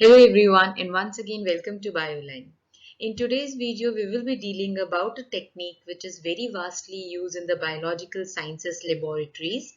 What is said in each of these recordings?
Hello everyone, and once again welcome to BioLine. In today's video we will be dealing about a technique which is very vastly used in the biological sciences laboratories.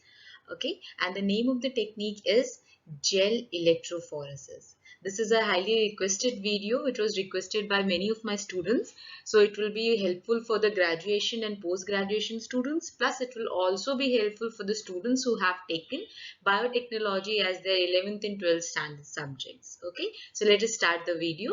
Okay, and the name of the technique is gel electrophoresis. This is a highly requested video which was requested by many of my students, so it will be helpful for the graduation and post-graduation students, plus it will also be helpful for the students who have taken biotechnology as their 11th and 12th standard subjects. Okay, so let us start the video.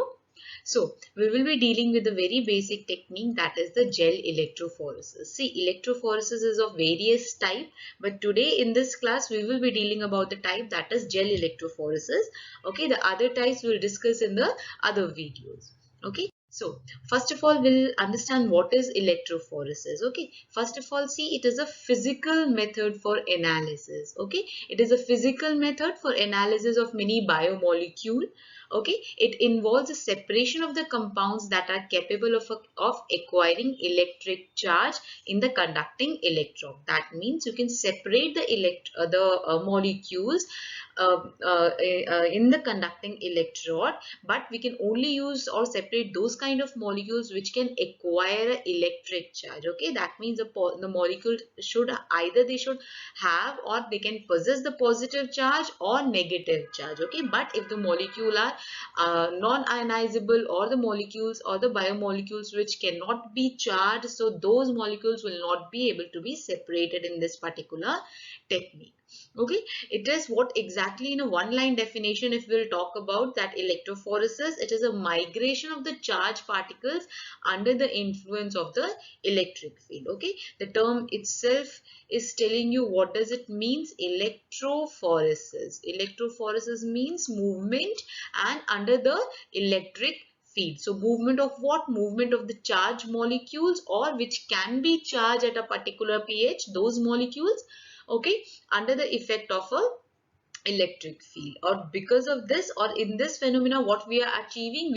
So we will be dealing with a very basic technique, that is the gel electrophoresis. See, electrophoresis is of various type, but today in this class we will be dealing about the type that is gel electrophoresis. Okay, the other types we will discuss in the other videos. Okay. So, first of all, we'll understand what is electrophoresis. Okay, first of all, see, it is a physical method for analysis. Okay, it is a physical method for analysis of many biomolecule. Okay, it involves a separation of the compounds that are capable of acquiring electric charge in the conducting electron. That means you can separate the molecules in the conducting electrode, but we can only use or separate those kind of molecules which can acquire electric charge. Okay, that means the molecule should either they should have or they can possess the positive charge or negative charge. Okay, but if the molecule are non-ionizable, or the molecules or the biomolecules which cannot be charged, so those molecules will not be able to be separated in this particular technique. Okay, it is what exactly in a one-line definition, if we'll talk about that electrophoresis, it is a migration of the charged particles under the influence of the electric field. Okay, the term itself is telling you what does it means. Electrophoresis. Electrophoresis means movement and under the electric field. So movement of what? Movement of the charged molecules, or which can be charged at a particular pH, those molecules, okay, under the effect of a electric field. Or because of this, or in this phenomena, what we are achieving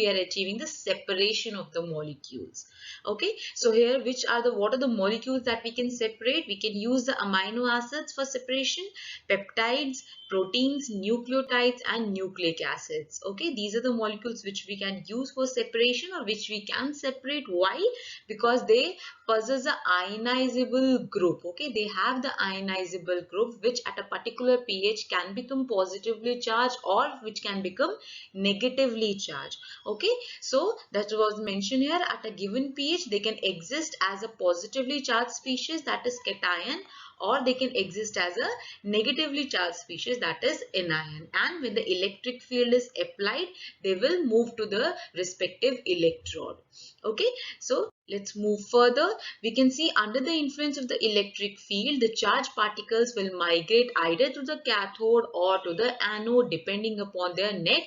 the separation of the molecules. Okay, so here what are the molecules that we can separate? We can use the amino acids for separation, peptides, proteins, nucleotides, and nucleic acids. Okay, these are the molecules which we can use for separation, or which we can separate. Why? Because they possess a ionizable group. Okay, they have the ionizable group which at a particular pH can become positively charged, or which can become negatively charged. Okay, so that was mentioned here, at a given pH they can exist as a positively charged species, that is cation, or they can exist as a negatively charged species, that is anion. And when the electric field is applied, they will move to the respective electrode. Okay, so let's move further. We can see under the influence of the electric field, the charged particles will migrate either to the cathode or to the anode depending upon their net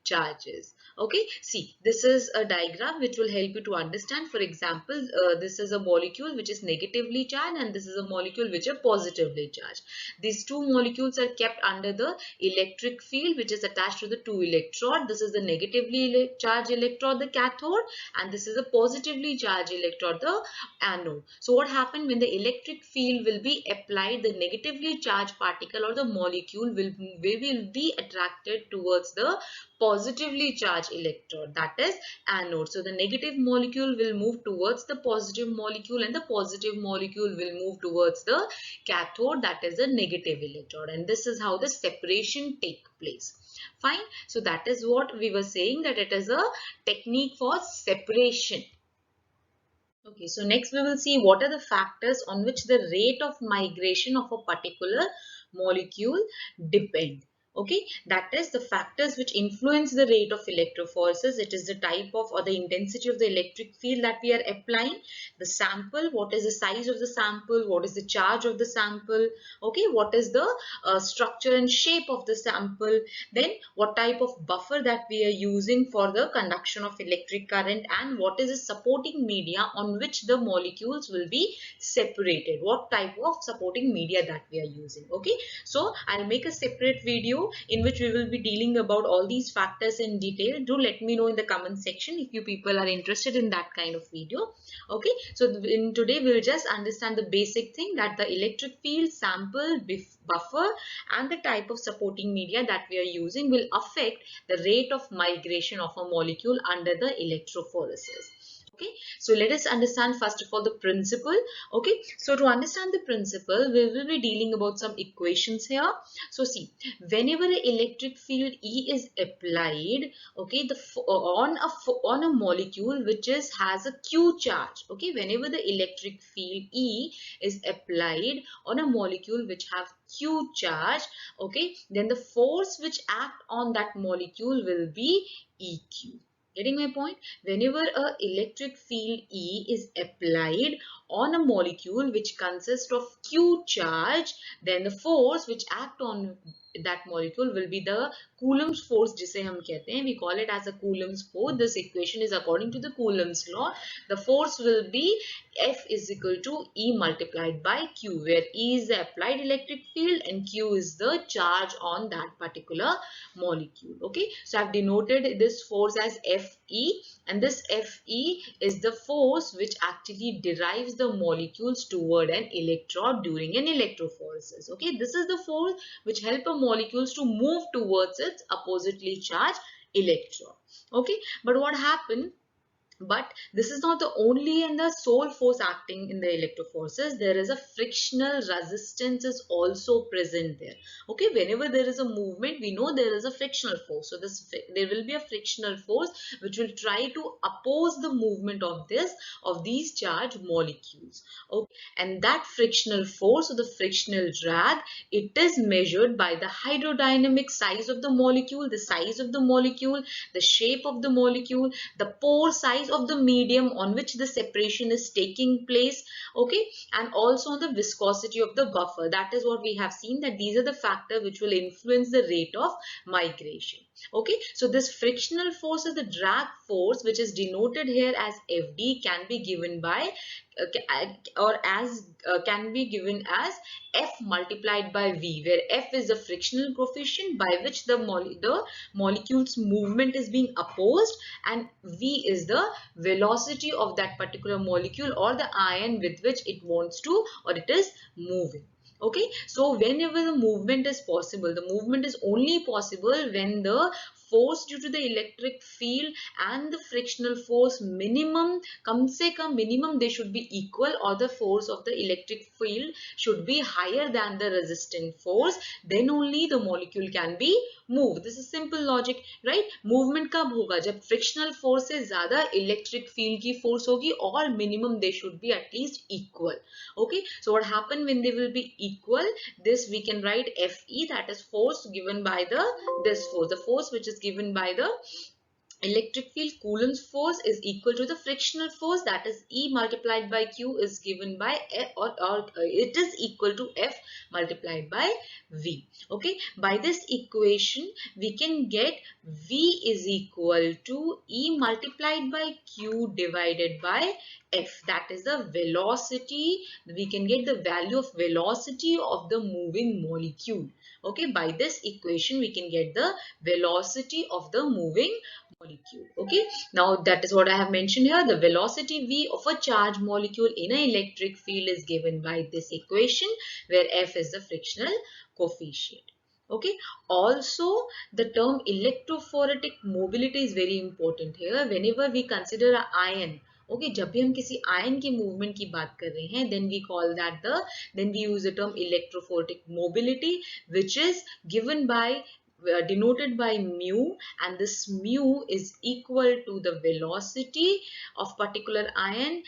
charges. Okay, see, this is a diagram which will help you to understand. For example, this is a molecule which is negatively charged, and this is a molecule which is positively charged. These two molecules are kept under the electric field which is attached to the two electrode. This is the negatively charged electrode, the cathode, and this is a positively charged electrode, the anode. So what happened when the electric field will be applied, the negatively charged particle or the molecule will be attracted towards the positively charged electrode, that is anode. So the negative molecule will move towards the positive molecule, and the positive molecule will move towards the cathode, that is the negative electrode. And this is how the separation take place. Fine. So that is what we were saying, that it is a technique for separation. Okay, so next we will see what are the factors on which the rate of migration of a particular molecule depend. Okay, that is the factors which influence the rate of electrophoresis. It is the type of or the intensity of the electric field that we are applying, the sample, what is the size of the sample, what is the charge of the sample, okay, what is the structure and shape of the sample, then what type of buffer that we are using for the conduction of electric current, and what is the supporting media on which the molecules will be separated, what type of supporting media that we are using. Okay, so I'll make a separate video video in which we will be dealing about all these factors in detail. Do let me know in the comment section if you people are interested in that kind of video. Okay, so in today we'll just understand the basic thing, that the electric field, sample, buffer and the type of supporting media that we are using will affect the rate of migration of a molecule under the electrophoresis. Okay, so let us understand first of all the principle. Okay, so to understand the principle, we will be dealing about some equations here. So see, whenever an electric field E is applied, okay, on a molecule which has a Q charge. Okay, whenever the electric field E is applied on a molecule which have Q charge, okay, then the force which act on that molecule will be EQ. Getting my point? Whenever a electric field E is applied on a molecule which consists of Q charge, then the force which act on that molecule will be the Coulomb's force, जिसे हम कहते हैं, we call it as a Coulomb's force. This equation is according to the Coulomb's law. The force will be F is equal to E multiplied by Q, where E is the applied electric field and Q is the charge on that particular molecule. Okay, so I've denoted this force as Fe, and this Fe is the force which actually derives the molecules toward an electrode during an electrophoresis. Okay, this is the force which help a molecules to move towards its oppositely charged electron. Okay, but what happened? But this is not the only and the sole force acting in the electrophoresis. There is a frictional resistance is also present there. Okay, whenever there is a movement, we know there is a frictional force. So there will be a frictional force which will try to oppose the movement of these charged molecules. Okay, and that frictional force or the frictional drag, it is measured by the hydrodynamic size of the molecule, the size of the molecule, the shape of the molecule, the pore size of the medium on which the separation is taking place. Okay, and also the viscosity of the buffer. That is what we have seen, that these are the factors which will influence the rate of migration. Okay, so this frictional force or the drag force, which is denoted here as Fd, can be given by can be given as F multiplied by V, where F is the frictional coefficient by which the molecule's movement is being opposed, and V is the velocity of that particular molecule or the ion with which it wants to or it is moving. Okay, so whenever the movement is possible, the movement is only possible when the force due to the electric field and the frictional force minimum, kam se kam minimum, they should be equal, or the force of the electric field should be higher than the resistant force. Then only the molecule can be moved. This is simple logic, right? Movement कब होगा? जब frictional force से ज़्यादा electric field की force होगी, or minimum they should be at least equal. Okay, so what happen when they will be equal? This we can write Fe, that is force given by the force which is given by the electric field, Coulomb's force, is equal to the frictional force, that is E multiplied by Q, is given by F, or it is equal to F multiplied by V. Okay, by this equation we can get V is equal to E multiplied by Q divided by F, that is the velocity. We can get the value of velocity of the moving molecule. Okay, by this equation we can get the velocity of the moving molecule. Okay, now that is what I have mentioned here. The velocity V of a charged molecule in an electric field is given by this equation, where F is the frictional coefficient. Okay, also the term electrophoretic mobility is very important here. Whenever we consider an ion, okay, जब भी हम किसी ion के movement की बात कर रहे हैं, then we use the term electrophoretic mobility, which is given by denoted by mu, and this mu is equal to the velocity of particular ion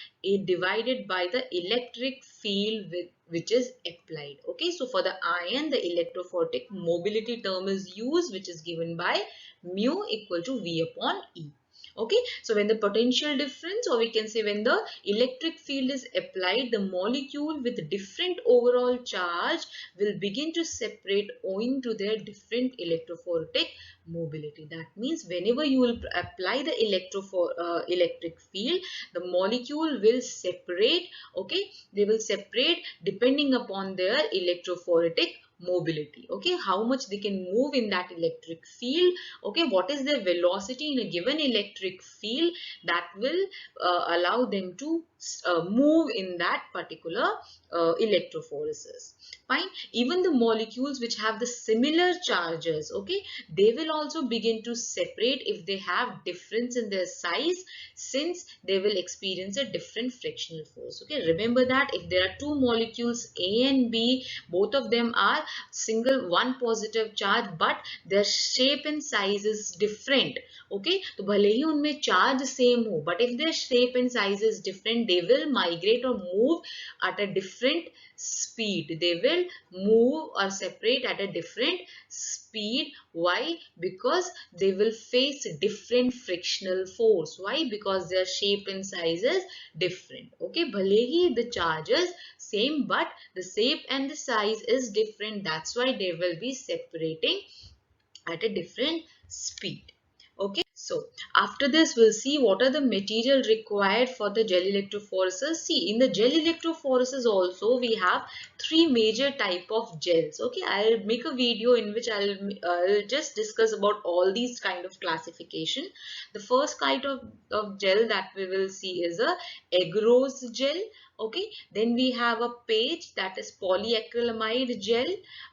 divided by the electric field which is applied. Okay, so for the ion, the electrophoretic mobility term is used, which is given by mu equal to V upon E. Okay, so when the potential difference, or we can say when the electric field is applied, the molecule with different overall charge will begin to separate owing to their different electrophoretic mobility. That means whenever you will apply the electric field, the molecule will separate. Okay, they will separate depending upon their electrophoretic mobility. Okay, how much they can move in that electric field. Okay, what is their velocity in a given electric field that will allow them to move in that particular electrophoresis. Fine. Even the molecules which have the similar charges, okay, they will also begin to separate if they have difference in their size, since they will experience a different frictional force. Okay, remember that if there are two molecules A and B, both of them are single one positive charge, but their shape and size is different. Okay, तो भले ही उनमें charge same हो, but if their shape and size is different, they will migrate or move at a different speed. They will move or separate at a different speed. Why? Because they will face different frictional force. Why? Because their shape and size is different. Okay, भले ही the charges same, but the shape and the size is different. That's why they will be separating at a different speed. Okay, so after this we'll see what are the material required for the gel electrophoresis. See, in the gel electrophoresis also we have three major type of gels. Okay, I'll make a video in which I'll just discuss about all these kind of classification. The first kind of gel that we will see is a agarose gel. Okay, then we have a page, that is polyacrylamide gel.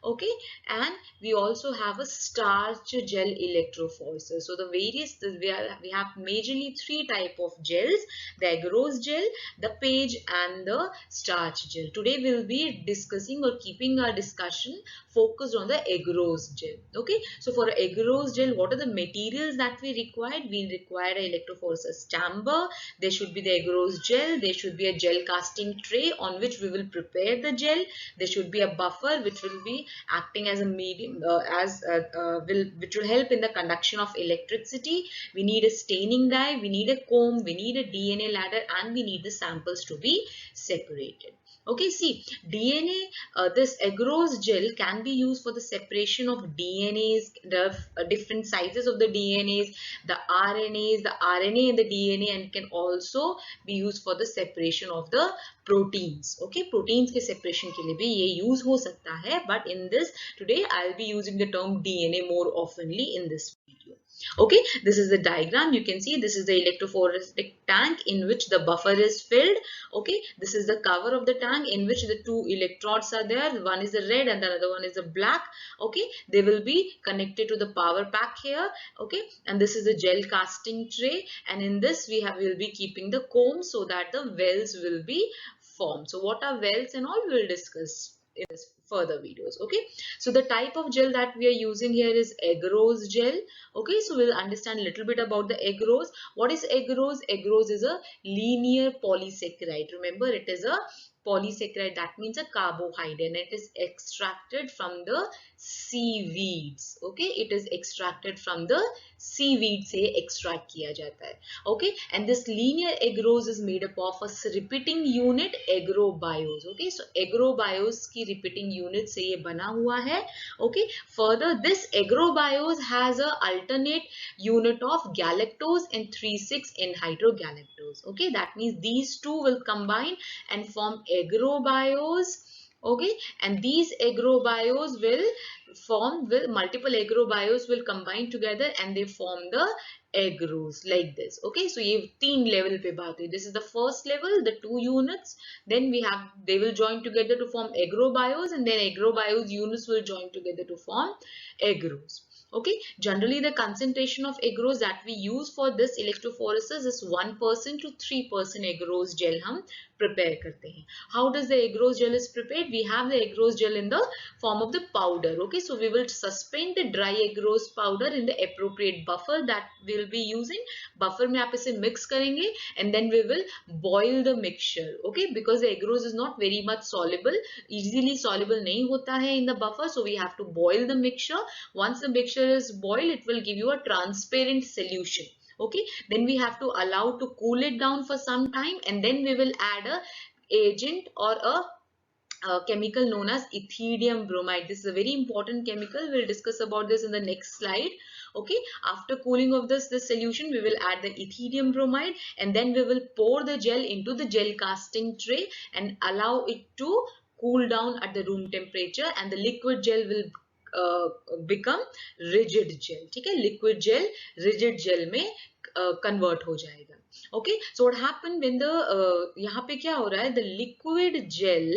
Okay, and we also have a starch gel electrophoresis. So the various, we have majorly three type of gels: the agarose gel, the page, and the starch gel. Today we will be discussing or keeping our discussion focused on the agarose gel. Okay, so for agarose gel, what are the materials that we required? We require a electrophoresis chamber. There should be the agarose gel. There should be a gel casting tray on which we will prepare the gel. There should be a buffer which will be acting as a medium, which will help in the conduction of electricity. We need a staining dye, we need a comb, we need a DNA ladder, and we need the samples to be separated. Okay, see, DNA, this agarose gel can be used for the separation of DNAs, the different sizes of the DNAs, the RNAs, the RNA and the DNA, and can also be used for the separation of the proteins. Okay, proteins के separation के लिए भी ये use हो सकता है, but in this today I'll be using the term DNA more oftenly in this video. Okay, this is the diagram. You can see this is the electrophoretic tank in which the buffer is filled. Okay, this is the cover of the tank in which the two electrodes are there. One is the red and the other one is the black. Okay, they will be connected to the power pack here. Okay, and this is the gel casting tray, and in this we will be keeping the comb so that the wells will be formed. So what are wells and all, we will discuss in this further videos. Okay, so the type of gel that we are using here is agarose gel. Okay, so we'll understand a little bit about the agarose. What is agarose? Agarose is a linear polysaccharide. Remember, it is a polysaccharide, that means a carbohydrate, and it is extracted from the seaweeds. Okay, it is extracted from the seaweed से extract किया जाता है. Okay, and this linear agarose is made up of a repeating unit agrobiose. Okay, so agrobiose की repeating unit से ये बना हुआ है. Okay, further this agrobiose has a alternate unit of galactose and 3,6 anhydrogalactose. Okay, that means these two will combine and form agrobiose. Okay, and these agrobiose will form, multiple agrobiose will combine together and they form the agarose like this. Okay, so ये तीन level पे बात है. This is the first level, the two units. Then we have, they will join together to form agrobiose, and then agrobiose units will join together to form agarose. Okay, generally the concentration of agarose that we use for this electrophoresis is 1% to 3% agarose gel हम prepare करते हैं. How does the agarose gel is prepared? We have the agarose gel in the form of the powder. Okay, so we will suspend the dry agarose powder in the appropriate buffer that we will be using. Buffer में आप इसे mix करेंगे and then we will boil the mixture. Okay, because the agarose is not very much soluble, easily soluble नहीं होता है in the buffer, so we have to boil the mixture. Once the mixture is boiled, it will give you a transparent solution. Okay, then we have to allow to cool it down for some time, and then we will add a agent or a chemical known as ethidium bromide. This is a very important chemical. We'll discuss about this in the next slide. Okay, after cooling of this solution, we will add the ethidium bromide, and then we will pour the gel into the gel casting tray and allow it to cool down at the room temperature and the liquid gel will become rigid gel. ठीक है, liquid gel rigid gel में convert हो जाएगा. Okay, so what happened when the यहाँ पे क्या हो रहा है, the liquid gel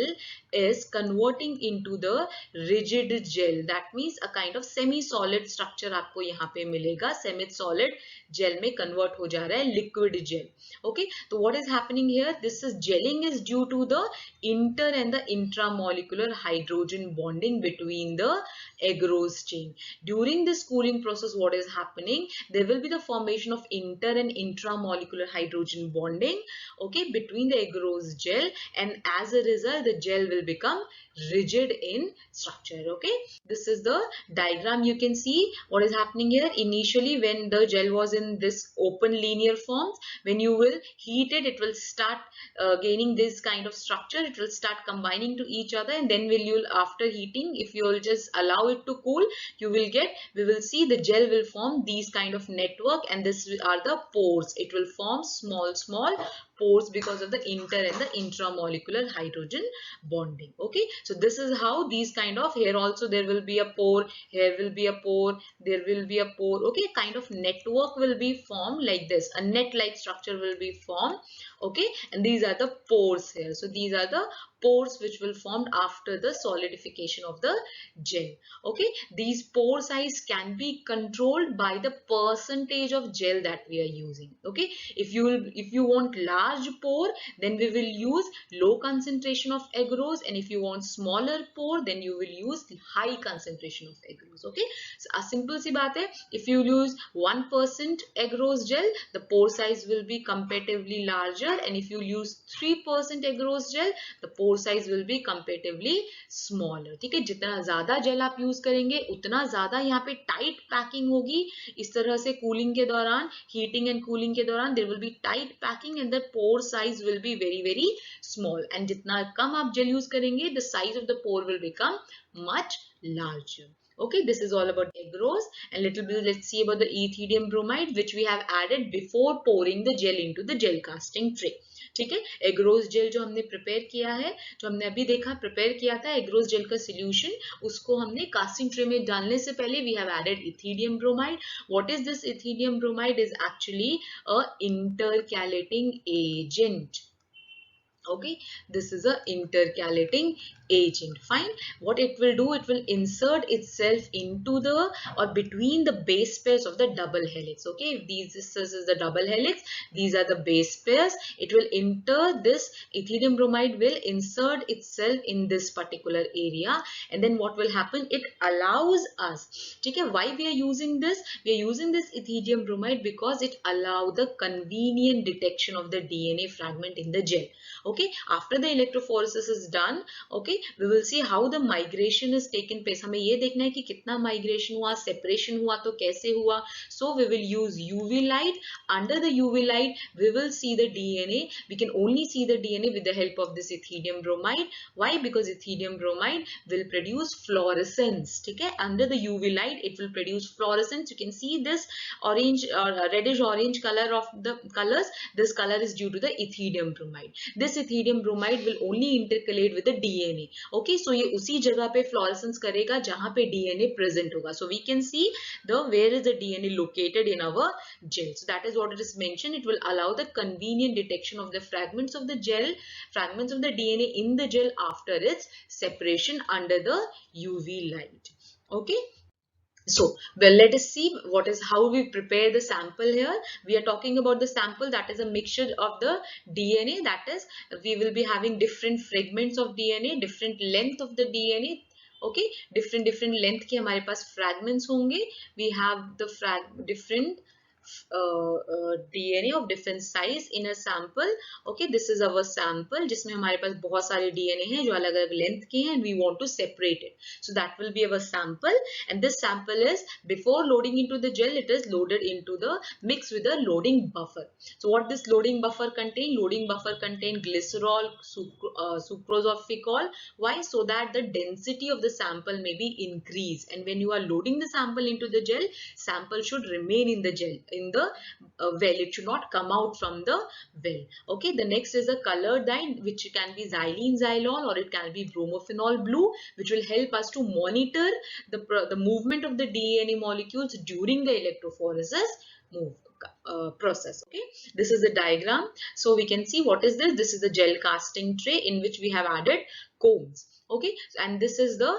is converting into the rigid gel. That means a kind of semi-solid structure आपको यहाँ पे मिलेगा. Semi-solid gel में convert हो जा रहा है liquid gel. Okay, so what is happening here? This is gelling is due to the inter and the intramolecular hydrogen bonding between the agarose chain. During this cooling process, what is happening? There will be the formation of inter and intramolecular hydrogen bonding, okay, between the agarose gel, and as a result, the gel will become rigid in structure. Okay, this is the diagram. You can see what is happening here. Initially, when the gel was in this open linear forms, when you will heat it, it will start gaining this kind of structure. It will start combining to each other, and then after heating, if you will just allow it to cool, we will see the gel will form these kind of network, and this are the pores. It will form small pores because of the inter and the intramolecular hydrogen bonding. Okay, so this is how these kind of, here also there will be a pore, here will be a pore, there will be a pore. Okay, kind of network will be formed like this, a net like structure will be formed. Okay, and these are the pores here. So these are the pores which will form after the solidification of the gel. Okay, these pore size can be controlled by the percentage of gel that we are using. Okay, if you want large pore, then we will use low concentration of agarose, and if you want smaller pore, then you will use high concentration of agarose. Okay, so a simple si baat hai, if you use 1% agarose gel, the pore size will be comparatively larger, and if you use 3% agarose gel, the pore size will be comparatively smaller. ठीक है, जितना ज्यादा jail आप use करेंगे उतना ज्यादा यहाँ पे टाइट पैकिंग होगी. इस तरह से कूलिंग के दौरान, हीटिंग एंड कूलिंग के दौरान there will be tight packing and the pore size will be very small, and जितना कम आप जेल यूज करेंगे, the size of the pore will become much larger. Okay, this is all about agarose, and little bit let's see about the ethidium bromide which we have added before pouring the gel into the gel casting tray. ठीक है, agarose jail जो हमने prepare किया है, जो हमने अभी देखा प्रिपेयर किया था एग्रोस जेल का सॉल्यूशन, उसको हमने कास्टिंग ट्रे में डालने से पहले we have added ethidium bromide. What is this ethidium bromide? Is actually a intercalating agent. Okay, this is a intercalating agent. Fine, what it will do, it will insert itself into the or between the base pairs of the double helix. Okay, this is the double helix, these are the base pairs. It will enter this ethidium bromide, will insert itself in this particular area, and then what will happen, it allows us, okay, why we are using this? We are using this ethidium bromide because it allows the convenient detection of the DNA fragment in the gel. Okay, after the electrophoresis is done, okay, we will see how the migration is taken place. हमें ये देखना है कि कितना migration हुआ, separation हुआ तो कैसे हुआ. So we will use UV light. Under the UV light, we will see the DNA. We can only see the DNA with the help of this ethidium bromide. Why? Because ethidium bromide will produce fluorescence. ठीक है, under the UV light, it will produce fluorescence. You can see this orange or reddish orange color of the colors. This color is due to the ethidium bromide. This ethidium bromide will only intercalate with the DNA. Okay, so ये उसी जगह पे fluorescence करेगा जहाँ पे DNA present होगा. So we can see where is the DNA located in our gel. So that is what it is mentioned. It will allow the convenient detection of the fragments of the gel, fragments of the DNA in the gel after its separation under the UV light. Okay. So, well, let us see how we prepare the sample here. We are talking about the sample that is a mixture of the DNA. That is, we will be having different fragments of DNA, different length of the DNA. Okay, different length के हमारे पास fragments होंगे. We have the different DNA of different size in a sample. Okay, this is our sample जिसमें हमारे पास बहुत सारे DNA हैं जो अलग अलग length के हैं, and we want to separate it. So that will be our sample, and this sample is before loading into the gel, it is loaded into the mix with a loading buffer. So what this loading buffer contain? Loading buffer contain glycerol, sucrose or ficol. Why? So that the density of the sample may be increased, and when you are loading the sample into the gel, sample should remain in the gel. in the well. It should not come out from the well. Okay, the next is a color dye, which can be xylene xylol or it can be bromophenol blue, which will help us to monitor the movement of the DNA molecules during the electrophoresis move process. Okay, this is the diagram. So we can see what is this. This is the gel casting tray in which we have added combs. Okay, and this is the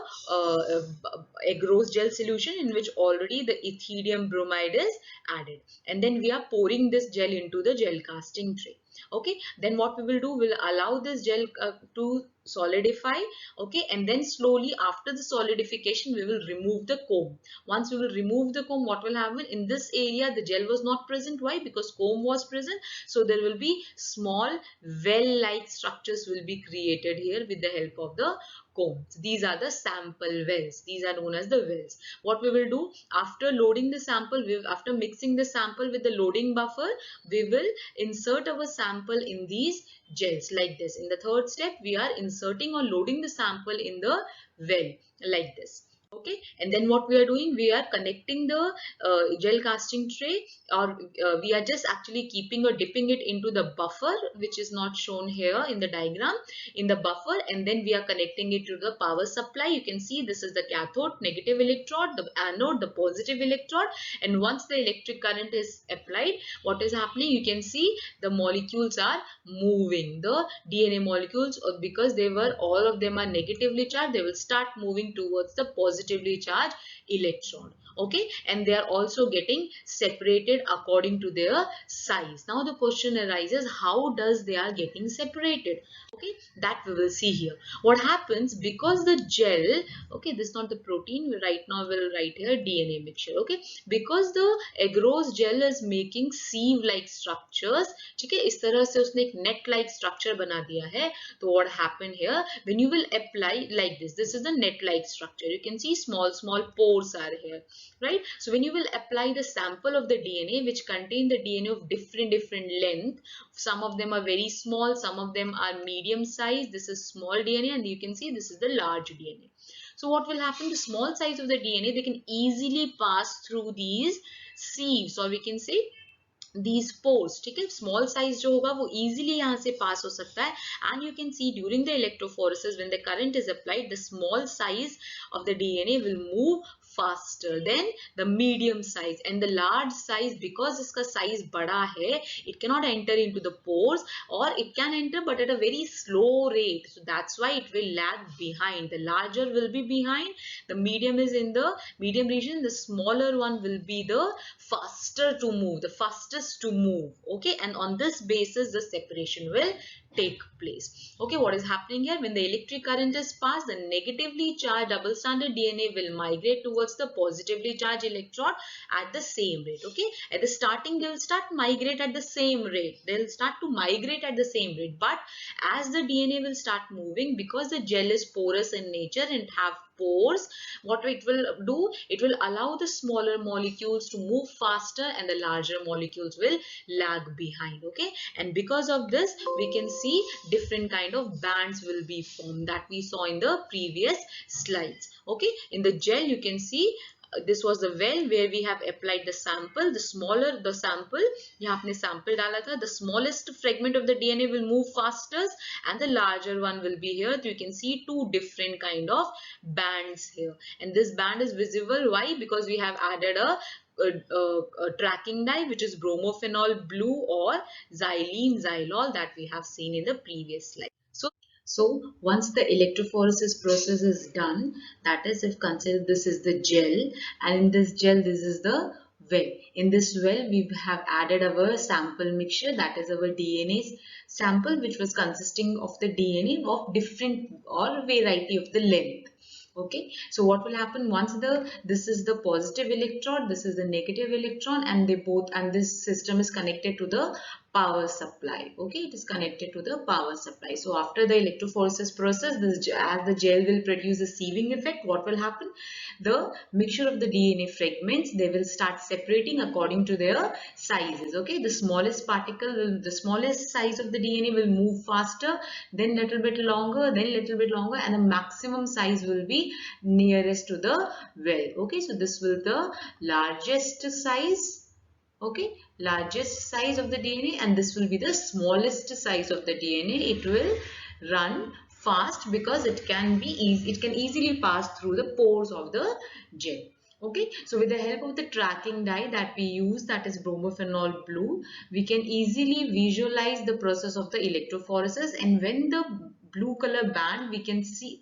agarose gel solution in which already the ethidium bromide is added, and then we are pouring this gel into the gel casting tray. Okay, then what we will do, will allow this gel to solidify. Okay, and then slowly after the solidification we will remove the comb. Once we will remove the comb, what will happen, in this area the gel was not present. Why? Because comb was present. So there will be small well like structures will be created here with the help of the comb. So these are the sample wells. These are known as the wells. What we will do, after loading the sample, after mixing the sample with the loading buffer, we will insert our sample in these gels like this. In the third step, we are inserting or loading the sample in the well like this. Okay, and then what we are doing, we are connecting the gel casting tray, or we are just actually keeping or dipping it into the buffer, which is not shown here in the diagram, in the buffer, and then we are connecting it to the power supply. You can see this is the cathode, negative electrode, the anode, the positive electrode, and once the electric current is applied, what is happening, you can see the molecules are moving, the DNA molecules, because they were, all of them are negatively charged, they will start moving towards the positively charged electron. Okay, and they are also getting separated according to their size. Now the question arises, how does they are getting separated? Okay, that we will see here. What happens, because the gel, okay, this is not the protein, right now we'll write here DNA mixture. Okay, because the agarose gel is making sieve like structures, ठीक है, इस तरह से उसने एक net like structure बना दिया है. तो what happened here, when you will apply like this is the net like structure. You can see small pores are here, right? So when you will apply the sample of the DNA, which contain the DNA of different length, some of them are very small, some of them are medium size, this is small DNA, and you can see this is the large DNA. So what will happen, the small size of the DNA, they can easily pass through these sieves, or we can say these pores. ठीक है, small size जो होगा वो easily यहाँ से pass हो सकता है, and you can see during the electrophoresis when the current is applied, the small size of the DNA will move faster than the medium size, and the large size, because इसका size बड़ा है, it cannot enter into the pores, or it can enter but at a very slow rate, so that's why it will lag behind. The larger will be behind, the medium is in the medium region, the smaller one will be the faster to move, the fastest to move. Okay, and on this basis the separation will take place. Okay, what is happening here, when the electric current is passed, the negatively charged double stranded DNA will migrate towards the positively charged electrode at the same rate. Okay, at the starting they will start migrate at the same rate, they'll start to migrate at the same rate, but as the DNA will start moving, because the gel is porous in nature and have pores, what it will do, it will allow the smaller molecules to move faster and the larger molecules will lag behind. Okay, and because of this we can see different kind of bands will be formed that we saw in the previous slides. Okay, in the gel you can see this was the well where we have applied the sample. The smaller the sample, यहाँ आपने sample डाला था, the smallest fragment of the DNA will move faster and the larger one will be here. So you can see two different kind of bands here, and this band is visible. Why? Because we have added a tracking dye, which is bromophenol blue or xylene xylol that we have seen in the previous slide. So once the electrophoresis process is done, that is, if consider this is the gel, and in this gel this is the well. In this well we have added our sample mixture, that is our DNA sample, which was consisting of the DNA of different or variety of the length. Okay, so what will happen, once this is the positive electrode, this is the negative electron, and they both, and this system is connected to the power supply. Okay, it is connected to the power supply. So after the electrophoresis process, as the gel will produce a sieving effect, what will happen, the mixture of the DNA fragments, they will start separating according to their sizes. Okay, the smallest particle, the smallest size of the DNA will move faster, then little bit longer, then little bit longer, and the maximum size will be nearest to the well. Okay, so this will the largest size. Okay, largest size of the DNA, and this will be the smallest size of the DNA. It will run fast because it can easily pass through the pores of the gel. Okay, so with the help of the tracking dye that we use, that is bromophenol blue, we can easily visualize the process of the electrophoresis, and when the blue color band, we can see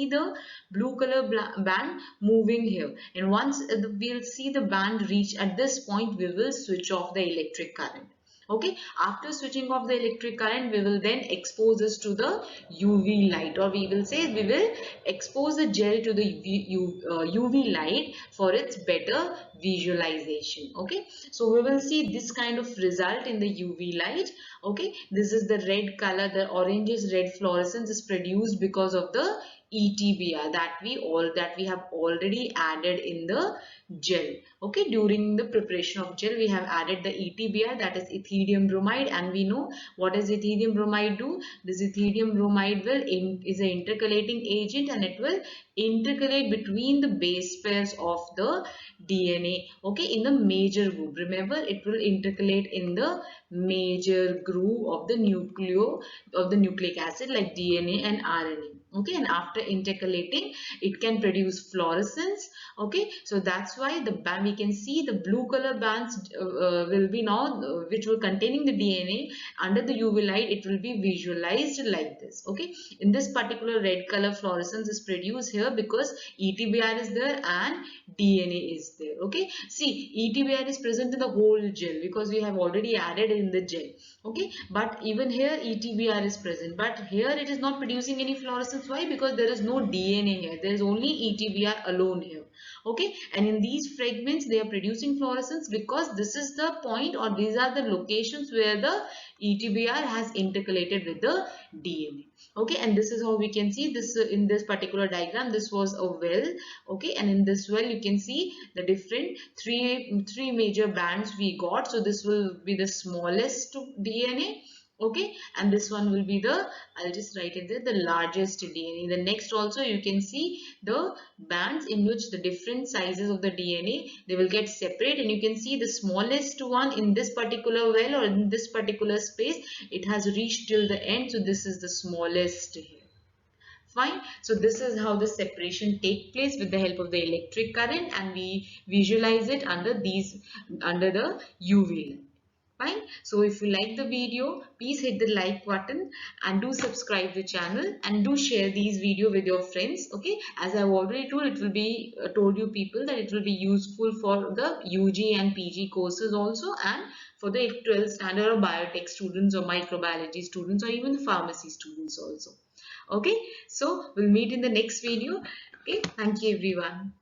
the blue color band moving here, and once we'll see the band reach at this point, we will switch off the electric current. Okay, after switching off the electric current, we will then expose this to the UV light, or we will say we will expose the gel to the UV light for its better visualization. Okay, so we will see this kind of result in the UV light. Okay, this is the red color, the orangish red fluorescence is produced because of the ETBR that we have already added in the gel. Okay, during the preparation of gel, we have added the ETBR, that is ethidium bromide, and we know what does ethidium bromide do. This ethidium bromide is an intercalating agent, and it will intercalate between the base pairs of the DNA. Okay, in the major groove. Remember, it will intercalate in the major groove of the nucleic acid like DNA and RNA. Okay, and after intercalating, it can produce fluorescence. Okay, so that's why the band, we can see the blue color bands will be now which were containing the DNA under the UV light, it will be visualized like this. Okay, in this particular red color fluorescence is produced here because ETBR is there and DNA is there. Okay, see, ETBR is present in the whole gel because we have already added in the gel. Okay, but even here ETBR is present, but here it is not producing any fluorescence. Why? Because there is no DNA here, there is only ETBR alone here. Okay, and in these fragments they are producing fluorescence because this is the point, or these are the locations where the ETBR has intercalated with the DNA. Okay, and this is how we can see this in this particular diagram. This was a well. Okay, and in this well you can see the different three major bands we got. So this will be the smallest DNA. Okay, and this one will be the, I'll just write it there, the largest DNA. The next also you can see the bands in which the different sizes of the DNA, they will get separate, and you can see the smallest one in this particular well or in this particular space, it has reached till the end. So this is the smallest here. Fine. So this is how the separation take place with the help of the electric current, and we visualize it under the UV light. Fine. So if you like the video, please hit the like button and do subscribe the channel, and do share these video with your friends. Okay, as I've already told, it will be told you people that it will be useful for the UG and PG courses also, and for the 12th standard or biotech students or microbiology students or even the pharmacy students also. Okay, so we'll meet in the next video. Okay, thank you everyone.